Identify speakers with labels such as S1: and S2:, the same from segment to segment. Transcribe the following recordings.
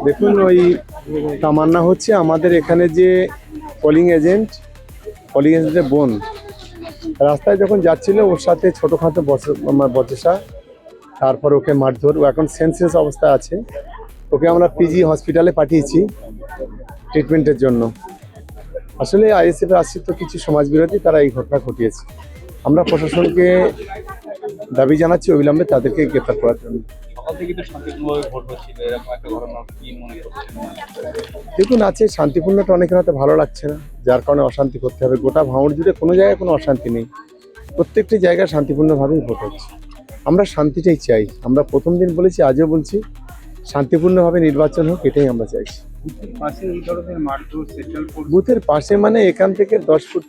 S1: দেখুন, ওই তামান্না হচ্ছে আমাদের এখানে যে পোলিং এজেন্টের বোন। রাস্তায় যখন যাচ্ছিল ওর সাথে ছোটোখাটো বচসা, তারপর ওকে মারধর। ও এখন সেন্সলেস অবস্থায় আছে। ওকে আমরা পিজি হসপিটালে পাঠিয়েছি ট্রিটমেন্টের জন্য। আসলে আইএসএফের আশ্রিত কিছু সমাজবিরোধী তারা এই ঘটনা ঘটিয়েছে। আমরা প্রশাসনকে দাবি জানাচ্ছি অবিলম্বে তাদেরকে গ্রেপ্তার করার জন্য। দেখুন, আছে শান্তিপূর্ণটা অনেকের হয়তো ভালো লাগছে না, যার কারণে অশান্তি করতে হবে। গোটা ভাঙড় জুড়ে কোনো জায়গায় কোনো অশান্তি নেই, প্রত্যেকটি জায়গায় শান্তিপূর্ণভাবেই ভোট হচ্ছে। আমরা শান্তিটাই চাই। আমরা প্রথম দিন বলেছি, আজও বলছি, শান্তিপূর্ণভাবে নির্বাচন হোক, এটাই আমরা চাইছি। বুথের পাশে মানে এখান থেকে 10 ফুট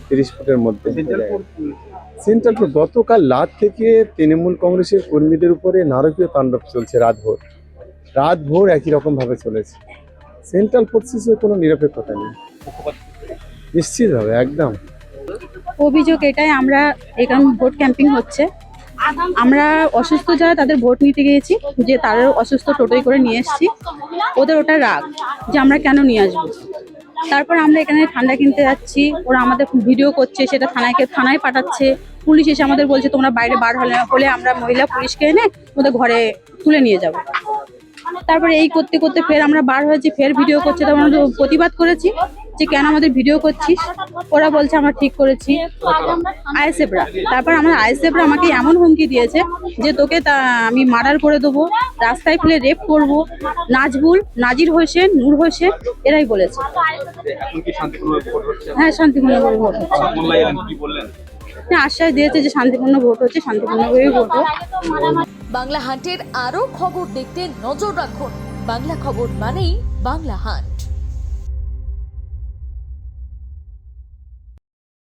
S1: 30 ফুটের মধ্যে সেন্ট্রাল কোর্ট। গতকাল রাত থেকে তৃণমূল কংগ্রেসের কর্মীদের উপরে নারকীয় তাণ্ডব চলছে। রাতভর একই রকম ভাবে চলেছে। সেন্ট্রাল ফোর্সেসের কোনো নিরপেক্ষতা নেই, নিশ্চিতভাবে একদম।
S2: অভিযোগ এটাই, আমরা এখানে ভোট ক্যাম্পিং হচ্ছে, আমরা অসুস্থ যারা তাদের ভোট নিতে গিয়েছি, যে তারাও অসুস্থ টোটোই করে নিয়ে এসেছি। ওদের ওটা রাগ যে আমরা কেন নিয়ে আসবো। তারপর আমরা এখানে ঠান্ডা কিনতে যাচ্ছি, ওরা আমাদের ভিডিও করছে, সেটা থানায় পাঠাচ্ছে। পুলিশ এসে আমাদের বলছে তোমরা বাইরে বার হলে আমরা মহিলা পুলিশকে এনে ওদের ঘরে তুলে নিয়ে যাব। তারপরে এই করতে করতে ফের আমরা বার হয়েছি, ফের ভিডিও করছে। তারপর আমরা প্রতিবাদ করেছি যে কেন আমাদের ভিডিও করছিস। ওরা বলছে আমরা ঠিক করেছি, আইএসএফরা। তারপর আইএসএফরা আমাকে এমন হুমকি দিয়েছে যে তোকে আমি মার্ডার করে দেবো, রাস্তায় ফেলে রেপ করবো। নাজির হোসেন, নূর হোসেন এরাই বলেছে। হ্যাঁ, শান্তিপূর্ণভাবে ভোট হচ্ছে। আশ্বাস দিয়েছে যে শান্তিপূর্ণ ভোট হচ্ছে, শান্তিপূর্ণভাবেই ভোট হোক।
S3: বাংলা হান্টের আরো খবর দেখতে নজর রাখুন। বাংলা খবর মানেই বাংলা হান্ট।